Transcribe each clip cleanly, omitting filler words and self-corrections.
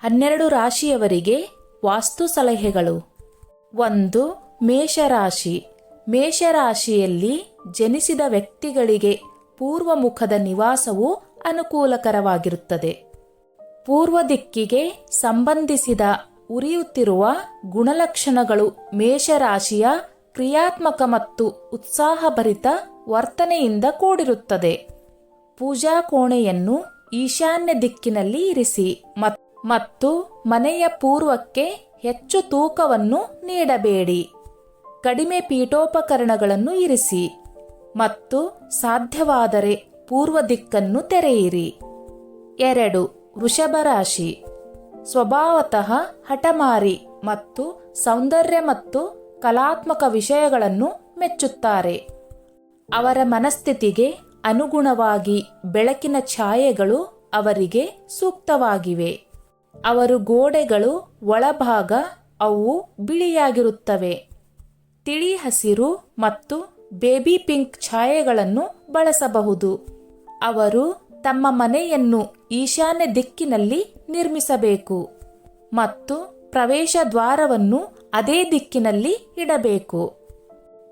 12 ರಾಶಿಯವರಿಗೆ ವಾಸ್ತು ಸಲಹೆಗಳು. 1. ಮೇಷರಾಶಿ. ಮೇಷರಾಶಿಯಲ್ಲಿ ಜನಿಸಿದ ವ್ಯಕ್ತಿಗಳಿಗೆ ಪೂರ್ವಮುಖದ ನಿವಾಸವು ಅನುಕೂಲಕರವಾಗಿರುತ್ತದೆ. ಪೂರ್ವ ದಿಕ್ಕಿಗೆ ಸಂಬಂಧಿಸಿದ ಉರಿಯುತ್ತಿರುವ ಗುಣಲಕ್ಷಣಗಳು ಮೇಷರಾಶಿಯ ಕ್ರಿಯಾತ್ಮಕ ಮತ್ತು ಉತ್ಸಾಹಭರಿತ ವರ್ತನೆಯಿಂದ ಕೂಡಿರುತ್ತದೆ. ಪೂಜಾ ಕೋಣೆಯನ್ನು ಈಶಾನ್ಯ ದಿಕ್ಕಿನಲ್ಲಿ ಇರಿಸಿ ಮತ್ತು ಮನೆಯ ಪೂರ್ವಕ್ಕೆ ಹೆಚ್ಚು ತೂಕವನ್ನು ನೀಡಬೇಡಿ. ಕಡಿಮೆ ಪೀಠೋಪಕರಣಗಳನ್ನು ಇರಿಸಿ ಮತ್ತು ಸಾಧ್ಯವಾದರೆ ಪೂರ್ವ ದಿಕ್ಕನ್ನು ತೆರೆಯಿರಿ. 2. ವೃಷಭ ರಾಶಿ. ಸ್ವಭಾವತಃ ಹಠಮಾರಿ ಮತ್ತು ಸೌಂದರ್ಯ ಮತ್ತು ಕಲಾತ್ಮಕ ವಿಷಯಗಳನ್ನು ಮೆಚ್ಚುತ್ತಾರೆ. ಅವರ ಮನಸ್ಥಿತಿಗೆ ಅನುಗುಣವಾಗಿ ಬೆಳಕಿನ ಛಾಯೆಗಳು ಅವರಿಗೆ ಸೂಕ್ತವಾಗಿವೆ. ಅವರು ಗೋಡೆಗಳು ಒಳಭಾಗ ಅವು ಬಿಳಿಯಾಗಿರುತ್ತವೆ. ತಿಳಿ ಹಸಿರು ಮತ್ತು ಬೇಬಿ ಪಿಂಕ್ ಛಾಯೆಗಳನ್ನು ಬಳಸಬಹುದು. ಅವರು ತಮ್ಮ ಮನೆಯನ್ನು ಈಶಾನ್ಯ ದಿಕ್ಕಿನಲ್ಲಿ ನಿರ್ಮಿಸಬೇಕು ಮತ್ತು ಪ್ರವೇಶ ದ್ವಾರವನ್ನು ಅದೇ ದಿಕ್ಕಿನಲ್ಲಿ ಇಡಬೇಕು.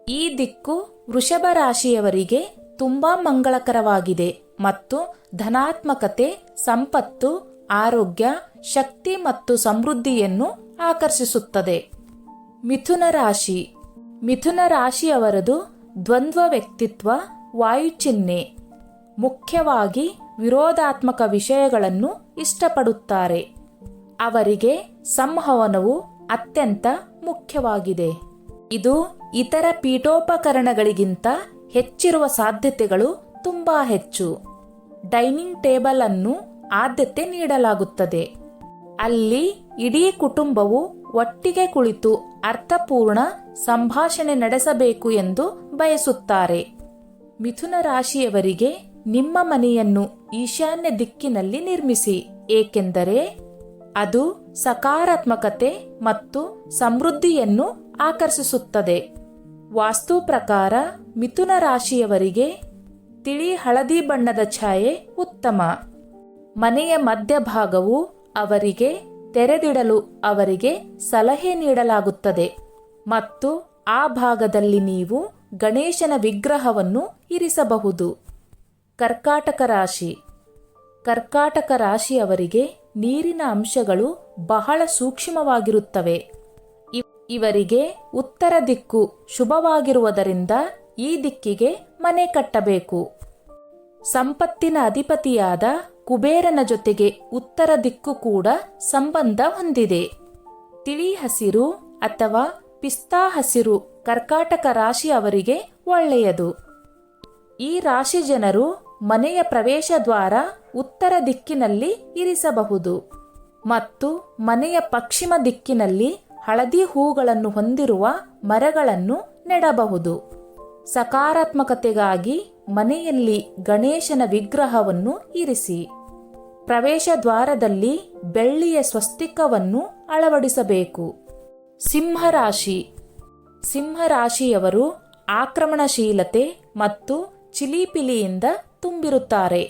ಈ ದಿಕ್ಕು ವೃಷಭ ರಾಶಿಯವರಿಗೆ ತುಂಬಾ ಮಂಗಳಕರವಾಗಿದೆ ಮತ್ತು ಧನಾತ್ಮಕತೆ, ಸಂಪತ್ತು, ಆರೋಗ್ಯ, ಶಕ್ತಿ ಮತ್ತು ಸಮೃದ್ಧಿಯನ್ನು ಆಕರ್ಷಿಸುತ್ತದೆ. ಮಿಥುನ ರಾಶಿ. ಮಿಥುನ ರಾಶಿಯವರದು ದ್ವಂದ್ವ ವ್ಯಕ್ತಿತ್ವ, ವಾಯುಚಿಹ್ನೆ. ಮುಖ್ಯವಾಗಿ ವಿರೋಧಾತ್ಮಕ ವಿಷಯಗಳನ್ನು ಇಷ್ಟಪಡುತ್ತಾರೆ. ಅವರಿಗೆ ಸಂವಹನವು ಅತ್ಯಂತ ಮುಖ್ಯವಾಗಿದೆ. ಇದು ಇತರ ಪೀಠೋಪಕರಣಗಳಿಗಿಂತ ಹೆಚ್ಚಿರುವ ಸಾಧ್ಯತೆಗಳು ತುಂಬಾ ಹೆಚ್ಚು. ಡೈನಿಂಗ್ ಟೇಬಲ್ ಅನ್ನು ಆದ್ಯತೆ ನೀಡಲಾಗುತ್ತದೆ. ಅಲ್ಲಿ ಇಡೀ ಕುಟುಂಬವು ಒಟ್ಟಿಗೆ ಕುಳಿತು ಅರ್ಥಪೂರ್ಣ ಸಂಭಾಷಣೆ ನಡೆಸಬೇಕು ಎಂದು ಬಯಸುತ್ತಾರೆ. ಮಿಥುನ ರಾಶಿಯವರಿಗೆ ನಿಮ್ಮ ಮನೆಯನ್ನು ಈಶಾನ್ಯ ದಿಕ್ಕಿನಲ್ಲಿ ನಿರ್ಮಿಸಿ, ಏಕೆಂದರೆ ಅದು ಸಕಾರಾತ್ಮಕತೆ ಮತ್ತು ಸಮೃದ್ಧಿಯನ್ನು ಆಕರ್ಷಿಸುತ್ತದೆ. ವಾಸ್ತು ಪ್ರಕಾರ ಮಿಥುನ ರಾಶಿಯವರಿಗೆ ತಿಳಿ ಹಳದಿ ಬಣ್ಣದ ಛಾಯೆ ಉತ್ತಮ. ಮನೆಯ ಮಧ್ಯಭಾಗವು ಅವರಿಗೆ ತೆರೆದಿಡಲು ಅವರಿಗೆ ಸಲಹೆ ನೀಡಲಾಗುತ್ತದೆ ಮತ್ತು ಆ ಭಾಗದಲ್ಲಿ ನೀವು ಗಣೇಶನ ವಿಗ್ರಹವನ್ನು ಇರಿಸಬಹುದು. ಕರ್ಕಾಟಕ ರಾಶಿ. ಕರ್ಕಾಟಕ ರಾಶಿಯವರಿಗೆ ನೀರಿನ ಅಂಶಗಳು ಬಹಳ ಸೂಕ್ಷ್ಮವಾಗಿರುತ್ತವೆ. ಇವರಿಗೆ ಉತ್ತರ ದಿಕ್ಕು ಶುಭವಾಗಿರುವುದರಿಂದ ಈ ದಿಕ್ಕಿಗೆ ಮನೆ ಕಟ್ಟಬೇಕು. ಸಂಪತ್ತಿನ ಅಧಿಪತಿಯಾದ ಕುಬೇರನ ಜೊತೆಗೆ ಉತ್ತರ ದಿಕ್ಕು ಕೂಡ ಸಂಬಂಧ ಹೊಂದಿದೆ. ತಿಳಿ ಹಸಿರು ಅಥವಾ ಪಿಸ್ತಾ ಹಸಿರು ಕರ್ಕಾಟಕ ರಾಶಿ ಅವರಿಗೆ ಒಳ್ಳೆಯದು. ಈ ರಾಶಿ ಜನರು ಮನೆಯ ಪ್ರವೇಶ ದ್ವಾರ ಉತ್ತರ ದಿಕ್ಕಿನಲ್ಲಿ ಇರಿಸಬಹುದು ಮತ್ತು ಮನೆಯ ಪಶ್ಚಿಮ ದಿಕ್ಕಿನಲ್ಲಿ ಹಳದಿ ಹೂಗಳನ್ನು ಹೊಂದಿರುವ ಮರಗಳನ್ನು ನೆಡಬಹುದು. ಸಕಾರಾತ್ಮಕತೆಗಾಗಿ ಮನೆಯಲ್ಲಿ ಗಣೇಶನ ವಿಗ್ರಹವನ್ನು ಇರಿಸಿ. ಪ್ರವೇಶ ದ್ವಾರದಲ್ಲಿ ಬೆಳ್ಳಿಯ ಸ್ವಸ್ತಿಕವನ್ನು ಅಳವಡಿಸಬೇಕು. ಸಿಂಹರಾಶಿ. ಸಿಂಹರಾಶಿಯವರು ಆಕ್ರಮಣಶೀಲತೆ ಮತ್ತು ಚಿಲಿಪಿಲಿಯಿಂದ ತುಂಬಿರುತ್ತಾರೆ.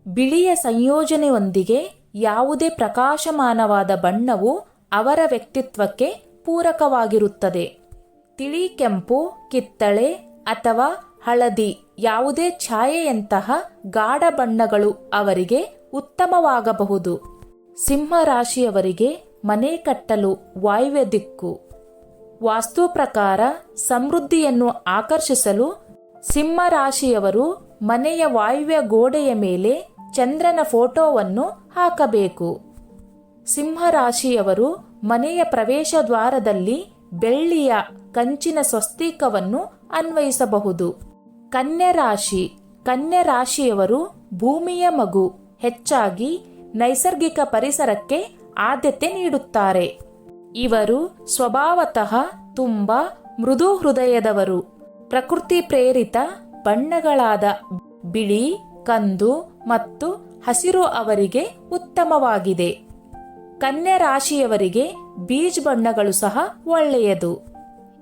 ಬಿಳಿಯ ಸಂಯೋಜನೆಯೊಂದಿಗೆ ಯಾವುದೇ ಪ್ರಕಾಶಮಾನವಾದ ಬಣ್ಣವು ಅವರ ವ್ಯಕ್ತಿತ್ವಕ್ಕೆ ಪೂರಕವಾಗಿರುತ್ತದೆ. ತಿಳಿ ಕೆಂಪು, ಕಿತ್ತಳೆ ಅಥವಾ ಹಳದಿ ಯಾವುದೇ ಛಾಯೆಯಂತಹ ಗಾಢ ಬಣ್ಣಗಳು ಅವರಿಗೆ ಉತ್ತಮವಾಗಬಹುದು. ಸಿಂಹರಾಶಿಯವರಿಗೆ ಮನೆ ಕಟ್ಟಲು ವಾಯುವ್ಯ ದಿಕ್ಕು. ವಾಸ್ತು ಪ್ರಕಾರ ಸಮೃದ್ಧಿಯನ್ನು ಆಕರ್ಷಿಸಲು ಸಿಂಹರಾಶಿಯವರು ಮನೆಯ ವಾಯುವ್ಯ ಗೋಡೆಯ ಮೇಲೆ ಚಂದ್ರನ ಫೋಟೋವನ್ನು ಹಾಕಬೇಕು. ಸಿಂಹರಾಶಿಯವರು ಮನೆಯ ಪ್ರವೇಶ ದ್ವಾರದಲ್ಲಿ ಬೆಳ್ಳಿಯ ಕಂಚಿನ ಸ್ವಸ್ತಿಕವನ್ನು ಅನ್ವಯಿಸಬಹುದು. ಕನ್ಯರಾಶಿ. ಕನ್ಯರಾಶಿಯವರು ಭೂಮಿಯ ಮಗು, ಹೆಚ್ಚಾಗಿ ನೈಸರ್ಗಿಕ ಪರಿಸರಕ್ಕೆ ಆದ್ಯತೆ ನೀಡುತ್ತಾರೆ. ಇವರು ಸ್ವಭಾವತಃ ತುಂಬಾ ಮೃದು ಹೃದಯದವರು. ಪ್ರಕೃತಿ ಪ್ರೇರಿತ ಬಣ್ಣಗಳಾದ ಬಿಳಿ, ಕಂದು ಮತ್ತು ಹಸಿರು ಅವರಿಗೆ ಉತ್ತಮವಾಗಿದೆ. ಕನ್ಯಾ ರಾಶಿಯವರಿಗೆ ಬೀಜ್ ಬಣ್ಣಗಳು ಸಹ ಒಳ್ಳೆಯದು.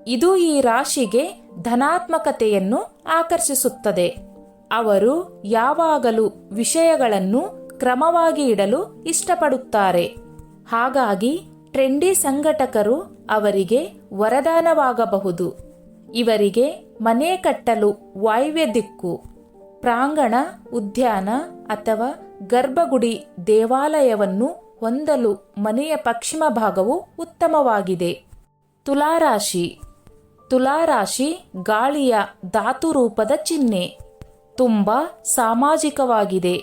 ಇದು ಈ ರಾಶಿಗೆ ಧನಾತ್ಮಕತೆಯನ್ನು ಆಕರ್ಷಿಸುತ್ತದೆ. ಅವರು ಯಾವಾಗಲೂ ವಿಷಯಗಳನ್ನು ಕ್ರಮವಾಗಿ ಇಡಲು ಇಷ್ಟಪಡುತ್ತಾರೆ ಹಾಗಾಗಿ ಟ್ರೆಂಡಿ ಸಂಘಟಕರು ಅವರಿಗೆ ವರದಾನವಾಗಬಹುದು. ಇವರಿಗೆ ಮನೆ ಕಟ್ಟಲು ವಾಯುವ್ಯ ದಿಕ್ಕು, ಪ್ರಾಂಗಣ, ಉದ್ಯಾನ ಅಥವಾ ಗರ್ಭಗುಡಿ ದೇವಾಲಯವನ್ನು ಹೊಂದಲು ಮನೆಯ ಪಶ್ಚಿಮ ಭಾಗವು ಉತ್ತಮವಾಗಿದೆ. ತುಲಾರಾಶಿ. ತುಲಾರಾಶಿ ಗಾಳಿಯ ಧಾತು ರೂಪದ ಚಿಹ್ನೆ. ತುಂಬ ಸಾಮಾಜಿಕವಾಗಿದೆ.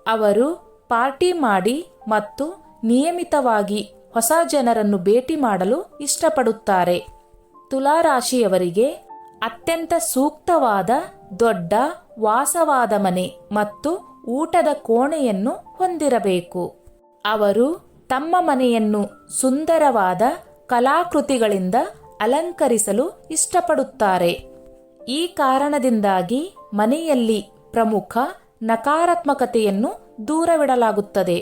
ಅವರು ಪಾರ್ಟಿ ಮಾಡಿ ಮತ್ತು ನಿಯಮಿತವಾಗಿ ಹೊಸ ಜನರನ್ನು ಭೇಟಿ ಮಾಡಲು ಇಷ್ಟಪಡುತ್ತಾರೆ. ತುಲಾರಾಶಿಯವರಿಗೆ ಅತ್ಯಂತ ಸೂಕ್ತವಾದ ದೊಡ್ಡ ವಾಸವಾದ ಮನೆ ಮತ್ತು ಊಟದ ಕೋಣೆಯನ್ನು ಹೊಂದಿರಬೇಕು. ಅವರು ತಮ್ಮ ಮನೆಯನ್ನು ಸುಂದರವಾದ ಕಲಾಕೃತಿಗಳಿಂದ ಅಲಂಕರಿಸಲು ಇಷ್ಟಪಡುತ್ತಾರೆ. ಈ ಕಾರಣದಿಂದಾಗಿ ಮನೆಯಲ್ಲಿ ಪ್ರಮುಖ ನಕಾರಾತ್ಮಕತೆಯನ್ನು ದೂರವಿಡಲಾಗುತ್ತದೆ.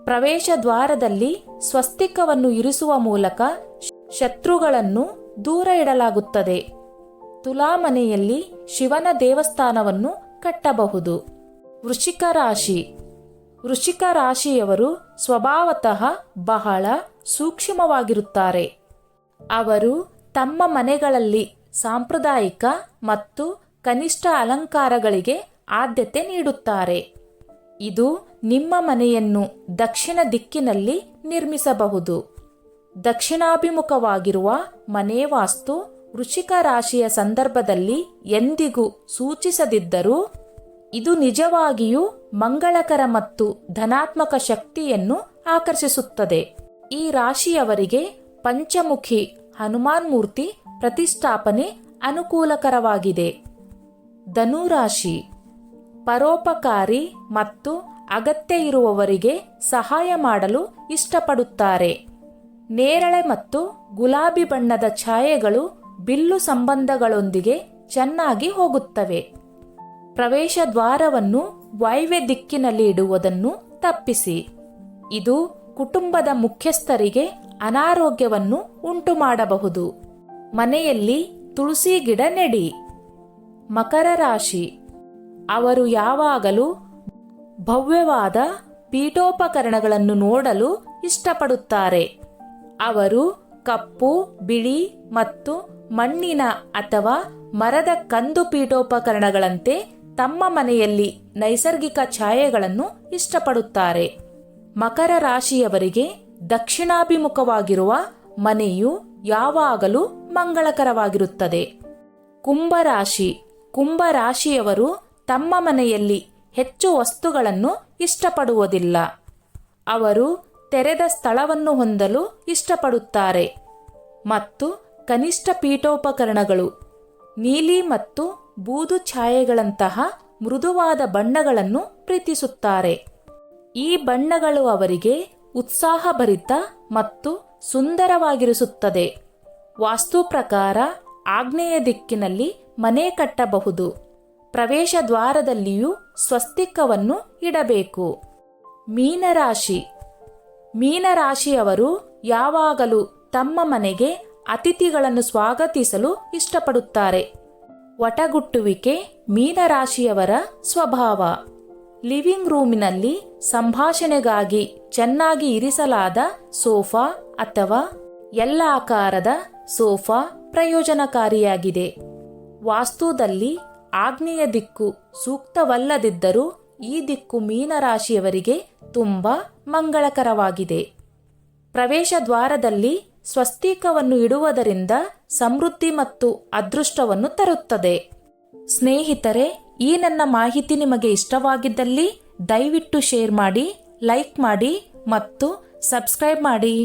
ಪ್ರವೇಶ ದ್ವಾರದಲ್ಲಿ ಸ್ವಸ್ತಿಕವನ್ನು ಇರಿಸುವ ಮೂಲಕ ಶತ್ರುಗಳನ್ನು ದೂರ ಇಡಲಾಗುತ್ತದೆ. ತುಲಾ ಮನೆಯಲ್ಲಿ ಶಿವನ ದೇವಸ್ಥಾನವನ್ನು ಕಟ್ಟಬಹುದು. ವೃಶ್ಚಿಕ ರಾಶಿ. ವೃಶ್ಚಿಕ ರಾಶಿಯವರು ಸ್ವಭಾವತಃ ಬಹಳ ಸೂಕ್ಷ್ಮವಾಗಿರುತ್ತಾರೆ. ಅವರು ತಮ್ಮ ಮನೆಗಳಲ್ಲಿ ಸಾಂಪ್ರದಾಯಿಕ ಮತ್ತು ಕನಿಷ್ಠ ಅಲಂಕಾರಗಳಿಗೆ ಆದ್ಯತೆ ನೀಡುತ್ತಾರೆ. ಇದು ನಿಮ್ಮ ಮನೆಯನ್ನು ದಕ್ಷಿಣ ದಿಕ್ಕಿನಲ್ಲಿ ನಿರ್ಮಿಸಬಹುದು. ದಕ್ಷಿಣಾಭಿಮುಖವಾಗಿರುವ ಮನೆ ವಾಸ್ತು ವೃಶ್ಚಿಕ ರಾಶಿಯ ಸಂದರ್ಭದಲ್ಲಿ ಎಂದಿಗೂ ಸೂಚಿಸದಿದ್ದರೂ ಇದು ನಿಜವಾಗಿಯೂ ಮಂಗಳಕರ ಮತ್ತು ಧನಾತ್ಮಕ ಶಕ್ತಿಯನ್ನು ಆಕರ್ಷಿಸುತ್ತದೆ. ಈ ರಾಶಿಯವರಿಗೆ ಪಂಚಮುಖಿ ಹನುಮಾನ್ ಮೂರ್ತಿ ಪ್ರತಿಷ್ಠಾಪನೆ ಅನುಕೂಲಕರವಾಗಿದೆ. ಧನುರಾಶಿ. ಪರೋಪಕಾರಿ ಮತ್ತು ಅಗತ್ಯ ಇರುವವರಿಗೆ ಸಹಾಯ ಮಾಡಲು ಇಷ್ಟಪಡುತ್ತಾರೆ. ನೇರಳೆ ಮತ್ತು ಗುಲಾಬಿ ಬಣ್ಣದ ಛಾಯೆಗಳು ಬಿಲ್ಲು ಸಂಬಂಧಗಳೊಂದಿಗೆ ಚೆನ್ನಾಗಿ ಹೋಗುತ್ತವೆ. ಪ್ರವೇಶ ದ್ವಾರವನ್ನು ವಾಯುವ್ಯ ದಿಕ್ಕಿನಲ್ಲಿ ಇಡುವುದನ್ನು ತಪ್ಪಿಸಿ. ಇದು ಕುಟುಂಬದ ಮುಖ್ಯಸ್ಥರಿಗೆ ಅನಾರೋಗ್ಯವನ್ನು ಉಂಟುಮಾಡಬಹುದು. ಮನೆಯಲ್ಲಿ ತುಳಸಿ ಗಿಡ ನೆಡಿ. ಮಕರ ರಾಶಿ. ಅವರು ಯಾವಾಗಲೂ ಭವ್ಯವಾದ ಪೀಠೋಪಕರಣಗಳನ್ನು ನೋಡಲು ಇಷ್ಟಪಡುತ್ತಾರೆ. ಅವರು ಕಪ್ಪು, ಬಿಳಿ ಮತ್ತು ಮಣ್ಣಿನ ಅಥವಾ ಮರದ ಕಂದು ಪೀಠೋಪಕರಣಗಳಂತೆ ತಮ್ಮ ಮನೆಯಲ್ಲಿ ನೈಸರ್ಗಿಕ ಛಾಯೆಗಳನ್ನು ಇಷ್ಟಪಡುತ್ತಾರೆ. ಮಕರ ರಾಶಿಯವರಿಗೆ ದಕ್ಷಿಣಾಭಿಮುಖವಾಗಿರುವ ಮನೆಯು ಯಾವಾಗಲೂ ಮಂಗಳಕರವಾಗಿರುತ್ತದೆ. ಕುಂಭರಾಶಿ. ಕುಂಭರಾಶಿಯವರು ತಮ್ಮ ಮನೆಯಲ್ಲಿ ಹೆಚ್ಚು ವಸ್ತುಗಳನ್ನು ಇಷ್ಟಪಡುವುದಿಲ್ಲ. ಅವರು ತೆರೆದ ಸ್ಥಳವನ್ನು ಹೊಂದಲು ಇಷ್ಟಪಡುತ್ತಾರೆ ಮತ್ತು ಕನಿಷ್ಠ ಪೀಠೋಪಕರಣಗಳು, ನೀಲಿ ಮತ್ತು ಬೂದು ಛಾಯೆಗಳಂತಹ ಮೃದುವಾದ ಬಣ್ಣಗಳನ್ನು ಪ್ರೀತಿಸುತ್ತಾರೆ. ಈ ಬಣ್ಣಗಳು ಅವರಿಗೆ ಉತ್ಸಾಹಭರಿತ ಮತ್ತು ಸುಂದರವಾಗಿರಿಸುತ್ತದೆ. ವಾಸ್ತು ಪ್ರಕಾರ ಆಗ್ನೇಯ ದಿಕ್ಕಿನಲ್ಲಿ ಮನೆ ಕಟ್ಟಬಹುದು. ಪ್ರವೇಶ ದ್ವಾರದಲ್ಲಿಯೂ ಸ್ವಸ್ತಿಕವನ್ನು ಇಡಬೇಕು. ಮೀನರಾಶಿ. ಮೀನರಾಶಿಯವರು ಯಾವಾಗಲೂ ತಮ್ಮ ಮನೆಗೆ ಅತಿಥಿಗಳನ್ನು ಸ್ವಾಗತಿಸಲು ಇಷ್ಟಪಡುತ್ತಾರೆ. ವಟಗುಟ್ಟುವಿಕೆ ಮೀನರಾಶಿಯವರ ಸ್ವಭಾವ. ಲಿವಿಂಗ್ ರೂಮಿನಲ್ಲಿ ಸಂಭಾಷಣೆಗಾಗಿ ಚೆನ್ನಾಗಿ ಇರಿಸಲಾದ ಸೋಫಾ ಅಥವಾ ಎಲ್ಲಾಕಾರದ ಸೋಫಾ ಪ್ರಯೋಜನಕಾರಿಯಾಗಿದೆ. ವಾಸ್ತುದಲ್ಲಿ ಆಗ್ನೇಯ ದಿಕ್ಕು ಸೂಕ್ತವಲ್ಲದಿದ್ದರೂ ಈ ದಿಕ್ಕು ಮೀನರಾಶಿಯವರಿಗೆ ತುಂಬಾ ಮಂಗಳಕರವಾಗಿದೆ. ಪ್ರವೇಶ ದ್ವಾರದಲ್ಲಿ ಸ್ವಸ್ತಿಕವನ್ನು ಇಡುವುದರಿಂದ ಸಮೃದ್ಧಿ ಮತ್ತು ಅದೃಷ್ಟವನ್ನು ತರುತ್ತದೆ. ಸ್ನೇಹಿತರೆ, ಈ ನನ್ನ ಮಾಹಿತಿ ನಿಮಗೆ ಇಷ್ಟವಾಗಿದ್ದಲ್ಲಿ ದಯವಿಟ್ಟು ಶೇರ್ ಮಾಡಿ, ಲೈಕ್ ಮಾಡಿ ಮತ್ತು ಸಬ್ಸ್ಕ್ರೈಬ್ ಮಾಡಿ.